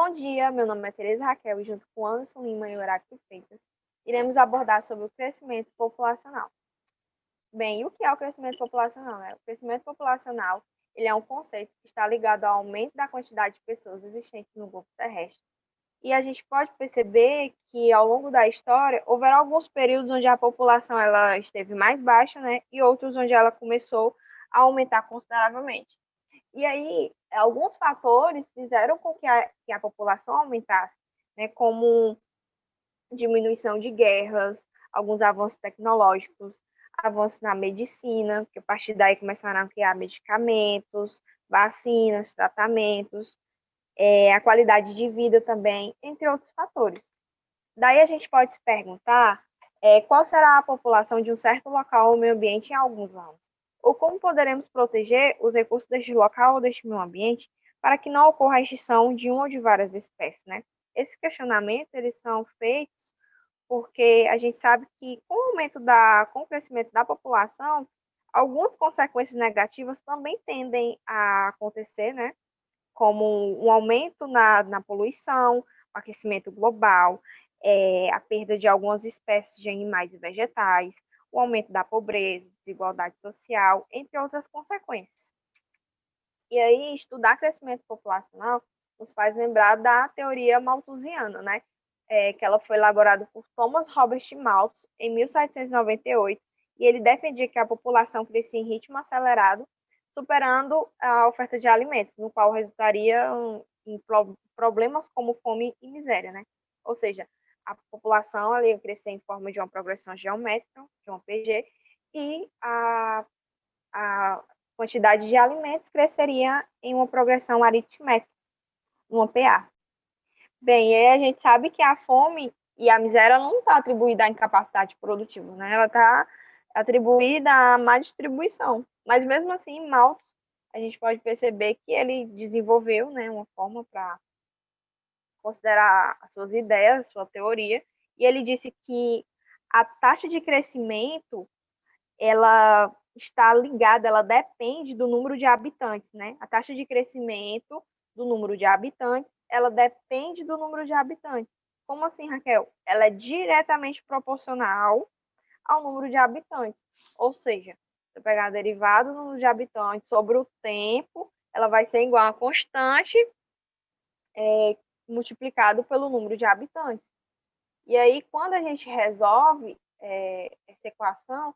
Bom dia, meu nome é Tereza Raquel e junto com Anderson Lima e Horácio Freitas, iremos abordar sobre o crescimento populacional. Bem, e o que é o crescimento populacional, né? O crescimento populacional, ele é um conceito que está ligado ao aumento da quantidade de pessoas existentes no globo terrestre. E a gente pode perceber que ao longo da história houveram alguns períodos onde a população ela esteve mais baixa, né? E outros onde ela começou a aumentar consideravelmente. E aí, alguns fatores fizeram com que a população aumentasse, né, como diminuição de guerras, alguns avanços tecnológicos, avanços na medicina, que a partir daí começaram a criar medicamentos, vacinas, tratamentos, a qualidade de vida também, entre outros fatores. Daí a gente pode se perguntar qual será a população de um certo local ou meio ambiente em alguns anos? Ou como poderemos proteger os recursos deste local ou deste meio ambiente para que não ocorra a extinção de uma ou de várias espécies, né? Esses questionamentos, eles são feitos porque a gente sabe que com o crescimento da população, algumas consequências negativas também tendem a acontecer, né? Como um aumento na poluição, o aquecimento global, a perda de algumas espécies de animais e vegetais, o aumento da pobreza, desigualdade social, entre outras consequências. E aí, estudar crescimento populacional nos faz lembrar da teoria malthusiana, né? Que ela foi elaborada por Thomas Robert Malthus em 1798, e ele defendia que a população crescia em ritmo acelerado, superando a oferta de alimentos, no qual resultaria em problemas como fome e miséria, né? Ou seja, a população ali ia crescer em forma de uma progressão geométrica, de uma PG, e a quantidade de alimentos cresceria em uma progressão aritmética, uma PA. Bem, e aí a gente sabe que a fome e a miséria não está atribuída à incapacidade produtiva, né? Ela está atribuída à má distribuição. Mas mesmo assim, em Malthus, a gente pode perceber que ele desenvolveu, né, uma forma para considerar as suas ideias, sua teoria, e ele disse que a taxa de crescimento ela está ligada, ela depende do número de habitantes, né? A taxa de crescimento do número de habitantes, ela depende do número de habitantes. Como assim, Raquel? Ela é diretamente proporcional ao número de habitantes. Ou seja, se eu pegar a derivada do número de habitantes sobre o tempo, ela vai ser igual a constante multiplicado pelo número de habitantes. E aí, quando a gente resolve essa equação,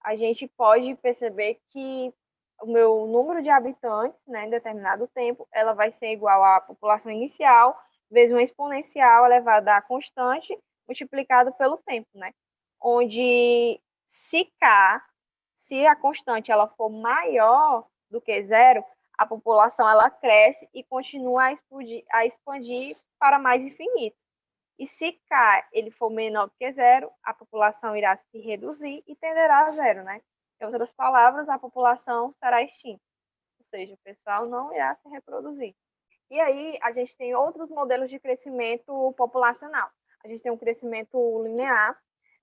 a gente pode perceber que o meu número de habitantes, né, em determinado tempo, ela vai ser igual à população inicial, vezes uma exponencial elevada à constante, multiplicado pelo tempo, né? Onde se a constante ela for maior do que zero, a população ela cresce e continua a expandir para mais infinito. E se K ele for menor do que zero, a população irá se reduzir e tenderá a zero, né? Em outras palavras, a população será extinta, ou seja, o pessoal não irá se reproduzir. E aí, a gente tem outros modelos de crescimento populacional. A gente tem um crescimento linear,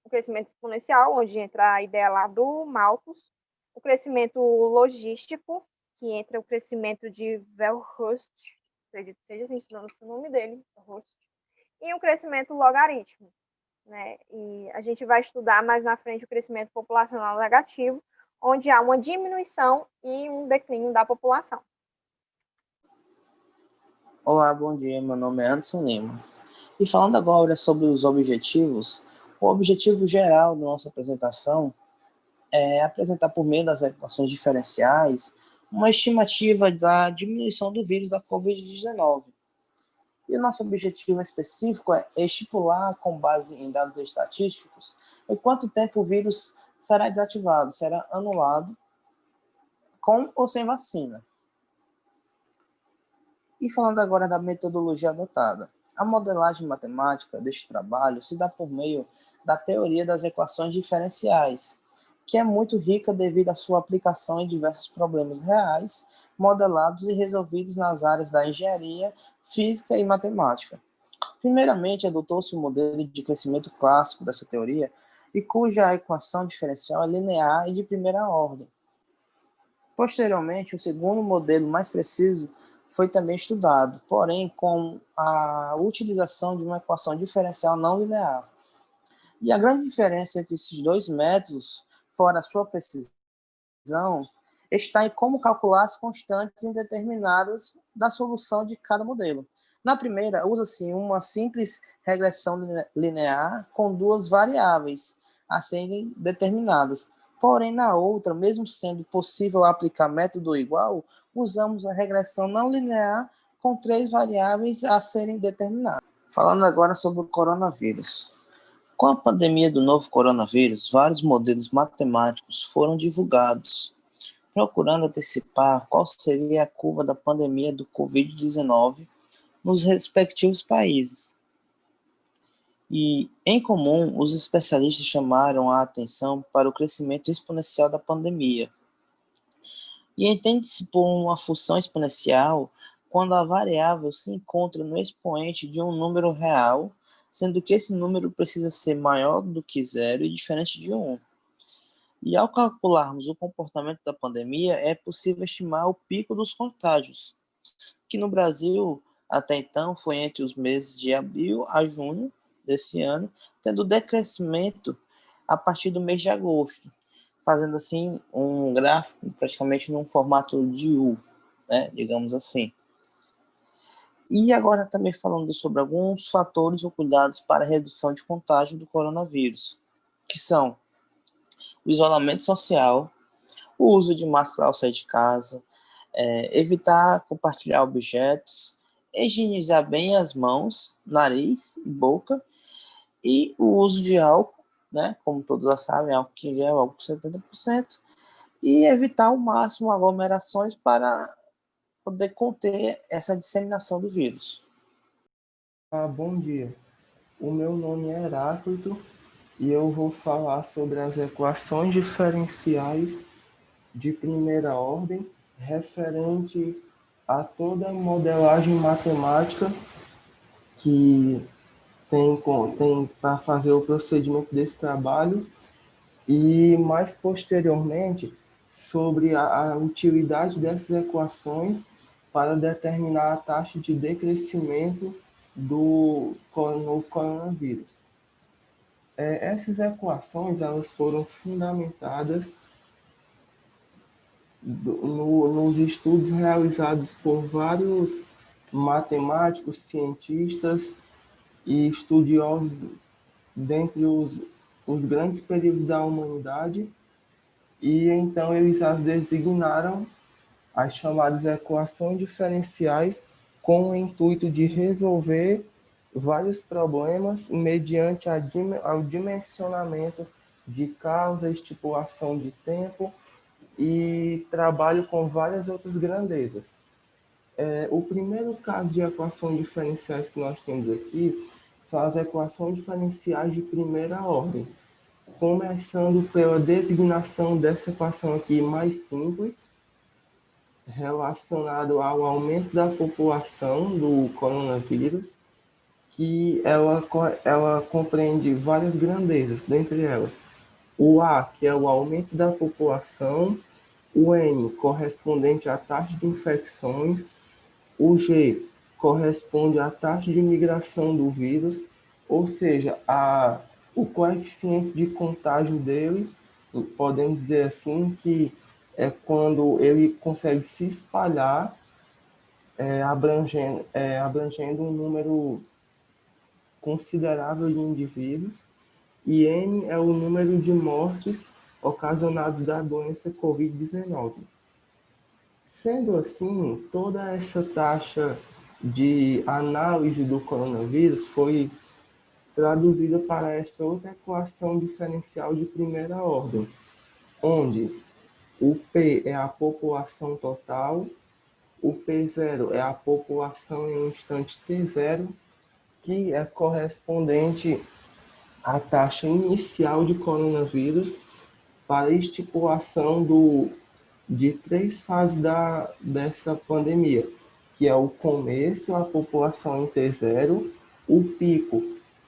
um crescimento exponencial, onde entra a ideia lá do Malthus, o crescimento logístico, que entra o crescimento de Verhulst, acredito que seja assim o nome dele, Verhulst, e um crescimento logarítmico, né? E a gente vai estudar mais na frente o crescimento populacional negativo, onde há uma diminuição e um declínio da população. Olá, bom dia. Meu nome é Anderson Lima. E falando agora sobre os objetivos, o objetivo geral da nossa apresentação é apresentar por meio das equações diferenciais uma estimativa da diminuição do vírus da Covid-19. E o nosso objetivo específico é estipular, com base em dados estatísticos, em quanto tempo o vírus será desativado, será anulado, com ou sem vacina. E falando agora da metodologia adotada, a modelagem matemática deste trabalho se dá por meio da teoria das equações diferenciais, que é muito rica devido à sua aplicação em diversos problemas reais, modelados e resolvidos nas áreas da engenharia, física e matemática. Primeiramente, adotou-se o modelo de crescimento clássico dessa teoria, e cuja equação diferencial é linear e de primeira ordem. Posteriormente, o segundo modelo mais preciso foi também estudado, porém com a utilização de uma equação diferencial não linear. E a grande diferença entre esses dois métodos, fora a sua precisão, está em como calcular as constantes indeterminadas da solução de cada modelo. Na primeira, usa-se uma simples regressão linear com duas variáveis a serem determinadas. Porém, na outra, mesmo sendo possível aplicar método igual, usamos a regressão não linear com três variáveis a serem determinadas. Falando agora sobre o coronavírus. Com a pandemia do novo coronavírus, vários modelos matemáticos foram divulgados, procurando antecipar qual seria a curva da pandemia do Covid-19 nos respectivos países. E, em comum, os especialistas chamaram a atenção para o crescimento exponencial da pandemia. E entende-se por uma função exponencial quando a variável se encontra no expoente de um número real, sendo que esse número precisa ser maior do que zero e diferente de 1. E ao calcularmos o comportamento da pandemia, é possível estimar o pico dos contágios, que no Brasil, até então, foi entre os meses de abril a junho desse ano, tendo decrescimento a partir do mês de agosto, fazendo assim um gráfico praticamente num formato de U, né, digamos assim. E agora também falando sobre alguns fatores ou cuidados para a redução de contágio do coronavírus, que são o isolamento social, o uso de máscara ao sair de casa, evitar compartilhar objetos, higienizar bem as mãos, nariz e boca, e o uso de álcool, né, como todos já sabem, álcool em gel, álcool 70%, e evitar ao máximo aglomerações para poder conter essa disseminação do vírus. Bom dia, o meu nome é Heráclito e eu vou falar sobre as equações diferenciais de primeira ordem referente a toda a modelagem matemática que tem para fazer o procedimento desse trabalho e mais posteriormente sobre a utilidade dessas equações para determinar a taxa de decrescimento do novo coronavírus. Essas equações elas foram fundamentadas nos estudos realizados por vários matemáticos, cientistas e estudiosos dentre os grandes períodos da humanidade, e então eles as designaram as chamadas equações diferenciais com o intuito de resolver vários problemas mediante ao dimensionamento de causa, estipulação de tempo e trabalho com várias outras grandezas. O primeiro caso de equações diferenciais que nós temos aqui são as equações diferenciais de primeira ordem, começando pela designação dessa equação aqui mais simples, relacionado ao aumento da população do coronavírus, que ela compreende várias grandezas, dentre elas o A, que é o aumento da população, o N, correspondente à taxa de infecções, o G, corresponde à taxa de migração do vírus, ou seja, o coeficiente de contágio dele, podemos dizer assim, que é quando ele consegue se espalhar, abrangendo um número considerável de indivíduos, e N é o número de mortes ocasionadas da doença Covid-19. Sendo assim, toda essa taxa de análise do coronavírus foi traduzida para esta outra equação diferencial de primeira ordem, onde o P é a população total, o P0 é a população em um instante T0, que é correspondente à taxa inicial de coronavírus para estipulação de três fases dessa pandemia, que é o começo, a população em T0, o pico,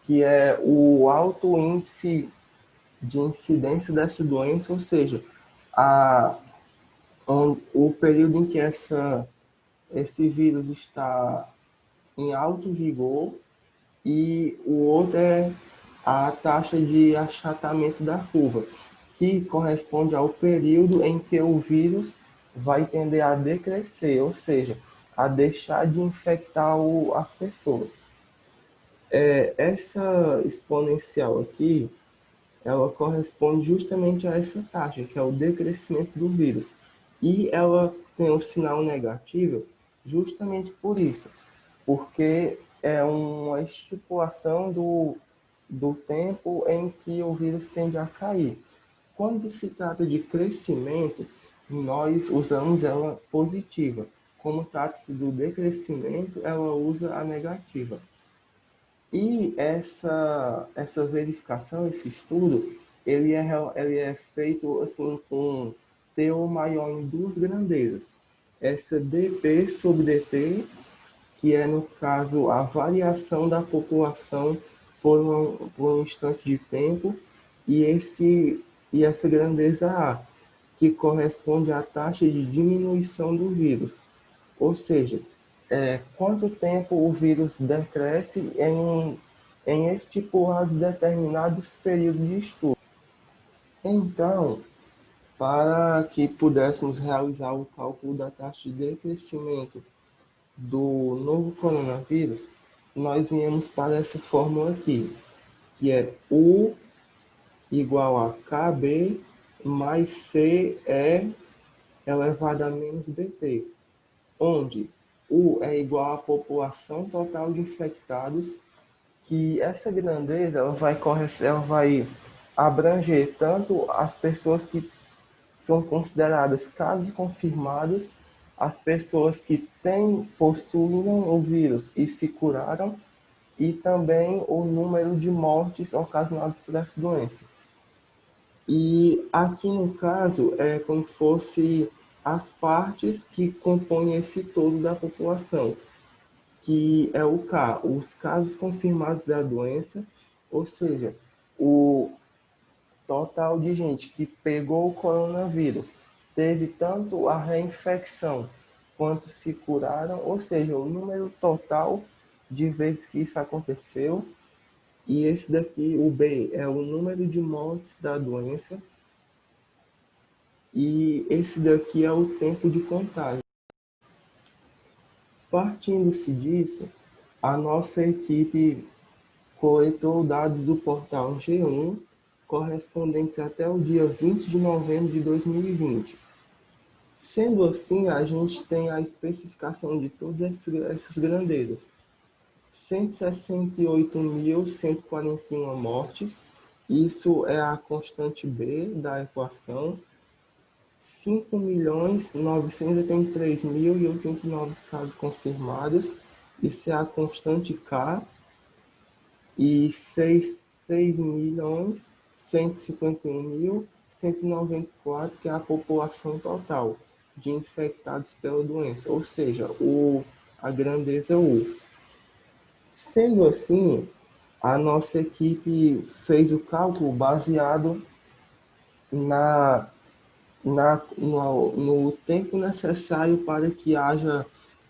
que é o alto índice de incidência dessa doença, ou seja, o período em que essa esse vírus está em alto vigor, e o outro é a taxa de achatamento da curva, que corresponde ao período em que o vírus vai tender a decrescer, ou seja, a deixar de infectar as pessoas. Essa exponencial aqui, ela corresponde justamente a essa taxa, que é o decrescimento do vírus. E ela tem um sinal negativo justamente por isso, porque é uma estipulação do tempo em que o vírus tende a cair. Quando se trata de crescimento, nós usamos ela positiva. Como trata-se do decrescimento, ela usa a negativa. E essa verificação, esse estudo, ele é feito assim com teor maior em duas grandezas. Essa dP sobre dt, que é, no caso, a variação da população por um instante de tempo, e, e essa grandeza A, que corresponde à taxa de diminuição do vírus. Ou seja, quanto tempo o vírus decresce em estipulados determinados períodos de estudo. Então, para que pudéssemos realizar o cálculo da taxa de decrescimento do novo coronavírus, nós viemos para essa fórmula aqui, que é U igual a KB mais CE elevado a menos BT, onde U é igual à população total de infectados, que essa grandeza ela vai abranger tanto as pessoas que são consideradas casos confirmados, as pessoas que possuíram o vírus e se curaram, e também o número de mortes ocasionadas por essa doença. E aqui no caso é como se fosse as partes que compõem esse todo da população, que é o K, os casos confirmados da doença, ou seja, o total de gente que pegou o coronavírus, teve tanto a reinfecção quanto se curaram, ou seja, o número total de vezes que isso aconteceu. E esse daqui, o B, é o número de mortes da doença. E esse daqui é o tempo de contágio. Partindo-se disso, a nossa equipe coletou dados do portal G1, correspondentes até o dia 20 de novembro de 2020. Sendo assim, a gente tem a especificação de todas essas grandezas. 168.141 mortes, isso é a constante B da equação. 5.983.089 casos confirmados, isso é a constante K. E 6.151.194, que é a população total de infectados pela doença, ou seja, a grandeza U. Sendo assim, a nossa equipe fez o cálculo baseado no tempo necessário para que haja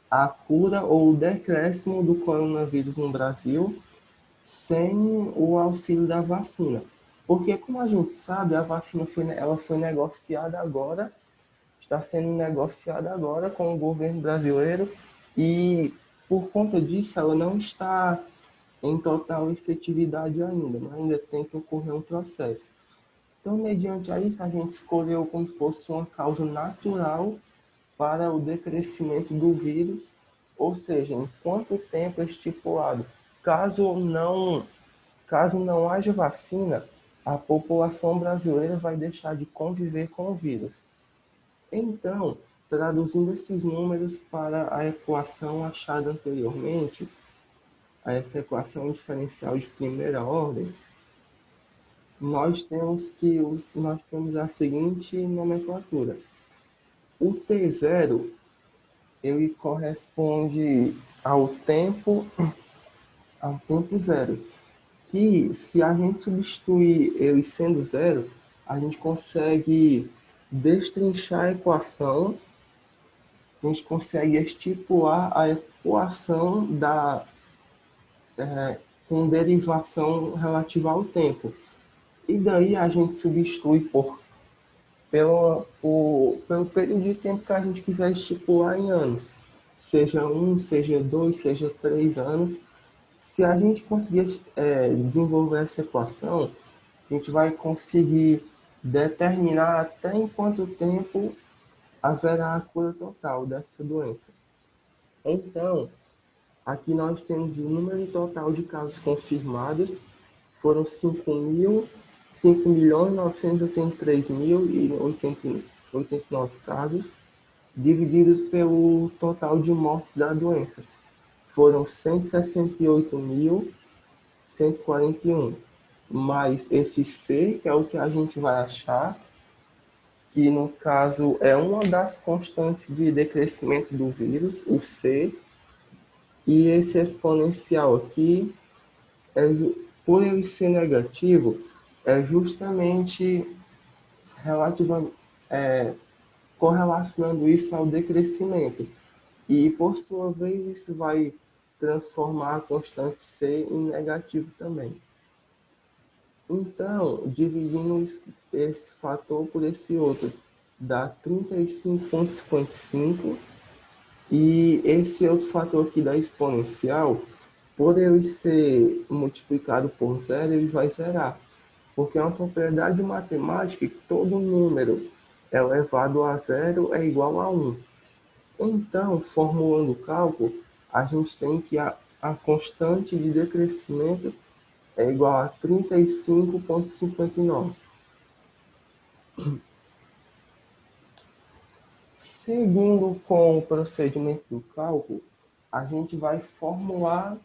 a cura ou o decréscimo do coronavírus no Brasil, sem o auxílio da vacina. Porque, como a gente sabe, a vacina foi negociada agora, está sendo negociada agora com o governo brasileiro, e por conta disso ela não está em total efetividade ainda, né? Ainda tem que ocorrer um processo. Então, mediante a isso, a gente escolheu como se fosse uma causa natural para o decrescimento do vírus, ou seja, em quanto tempo estipulado. Caso não haja vacina, a população brasileira vai deixar de conviver com o vírus. Então, traduzindo esses números para a equação achada anteriormente, a essa equação diferencial de primeira ordem, nós temos a seguinte nomenclatura. O T0 ele corresponde ao tempo zero, que se a gente substituir ele sendo zero, a gente consegue destrinchar a equação a gente consegue estipular a equação com derivação relativa ao tempo. E daí a gente substitui pelo período de tempo que a gente quiser estipular em anos. Seja 1, seja 2, seja 3 anos. Se a gente conseguir desenvolver essa equação, a gente vai conseguir determinar até em quanto tempo haverá a cura total dessa doença. Então, aqui nós temos o número total de casos confirmados, foram 5.983.089 casos, divididos pelo total de mortes da doença. Foram 168.141, mais esse C, que é o que a gente vai achar, que no caso é uma das constantes de decrescimento do vírus, o C, e esse exponencial aqui, por ele ser negativo, é justamente correlacionando isso ao decrescimento. E, por sua vez, isso vai transformar a constante C em negativo também. Então, dividindo esse fator por esse outro, dá 35,55. E esse outro fator aqui da exponencial, por ele ser multiplicado por zero, ele vai zerar. Porque é uma propriedade matemática que todo número elevado a zero é igual a 1. Então, formulando o cálculo, a gente tem que a constante de decrescimento é igual a 35,59. Seguindo com o procedimento do cálculo, a gente vai formular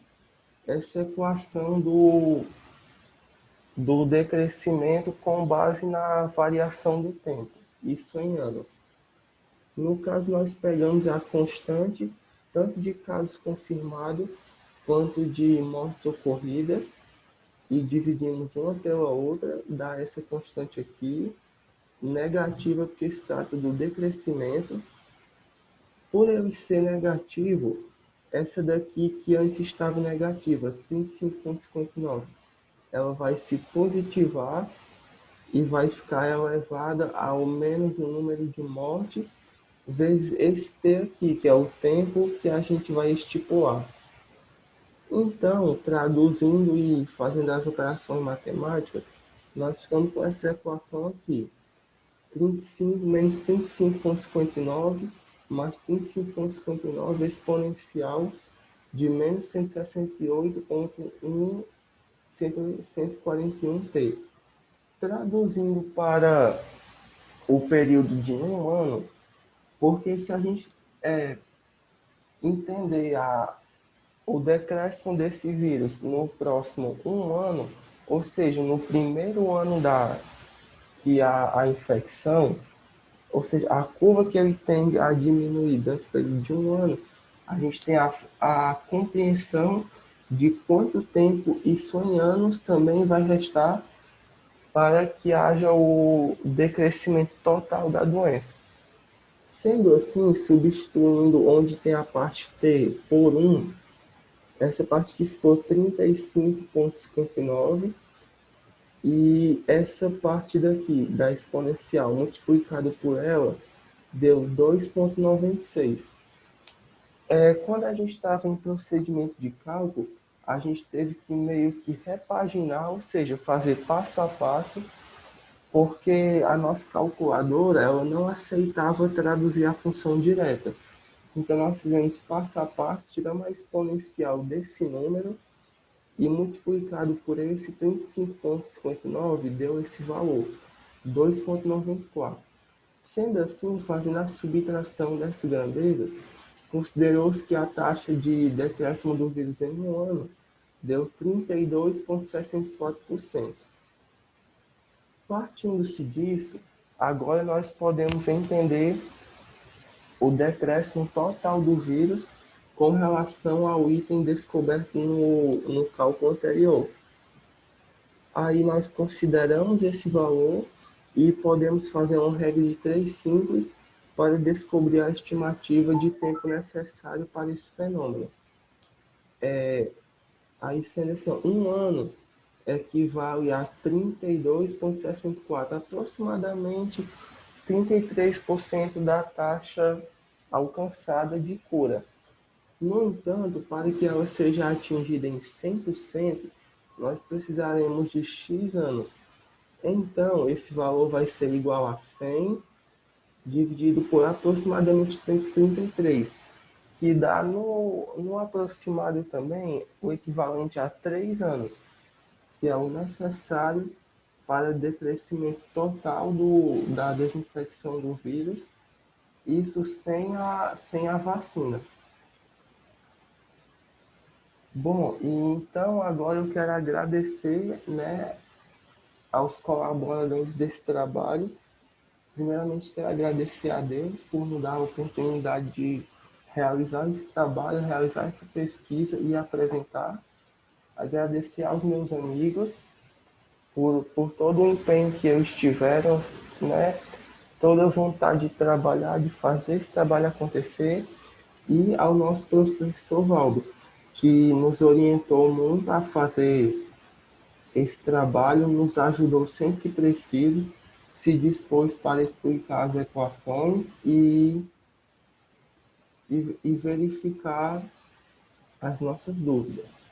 essa equação do decrescimento com base na variação do tempo, isso em anos. No caso, nós pegamos a constante, tanto de casos confirmados, quanto de mortes ocorridas, e dividimos uma pela outra, dá essa constante aqui, negativa porque se trata do decrescimento. Por ele ser negativo, essa daqui que antes estava negativa, 35,59, ela vai se positivar e vai ficar elevada ao menos o número de mortes vezes esse T aqui, que é o tempo que a gente vai estipular. Então, traduzindo e fazendo as operações matemáticas, nós ficamos com essa equação aqui. 35 menos 35,59 mais 35,59 exponencial de menos 168,141t. Traduzindo para o período de um ano, porque se a gente entender o decréscimo desse vírus no próximo um ano, ou seja, no primeiro ano que a infecção, ou seja, a curva que ele tende a diminuir durante o período de um ano, a gente tem a compreensão de quanto tempo isso em anos também vai restar para que haja o decrescimento total da doença. Sendo assim, substituindo onde tem a parte T por 1, essa parte que ficou 35,59, e essa parte daqui, da exponencial, multiplicado por ela, deu 2,96. Quando a gente estava em procedimento de cálculo, a gente teve que meio que repaginar, ou seja, fazer passo a passo, porque a nossa calculadora ela não aceitava traduzir a função direta. Então, nós fizemos passo a passo, tiramos a exponencial desse número e multiplicado por esse 35,59 deu esse valor, 2,94. Sendo assim, fazendo a subtração dessas grandezas, considerou-se que a taxa de decréscimo do vírus em um ano deu 32,64%. Partindo-se disso, agora nós podemos entender o decréscimo total do vírus com relação ao item descoberto no cálculo anterior. Aí nós consideramos esse valor e podemos fazer uma regra de 3 simples para descobrir a estimativa de tempo necessário para esse fenômeno. Aí, sendo assim, 1 ano equivale a 32,64, aproximadamente 33% da taxa alcançada de cura. No entanto, para que ela seja atingida em 100%, nós precisaremos de X anos. Então, esse valor vai ser igual a 100 dividido por aproximadamente 33, que dá no aproximado também o equivalente a 3 anos, que é o necessário para decrescimento total da desinfecção do vírus, isso sem a vacina. Bom, e então agora eu quero agradecer, né, aos colaboradores desse trabalho. Primeiramente, quero agradecer a Deus por nos dar a oportunidade de realizar esse trabalho, realizar essa pesquisa e apresentar. Agradecer aos meus amigos por todo o empenho que eles tiveram, né? Toda a vontade de trabalhar, de fazer esse trabalho acontecer. E ao nosso professor Valdo, que nos orientou muito a fazer esse trabalho, nos ajudou sempre que preciso, se dispôs para explicar as equações e verificar as nossas dúvidas.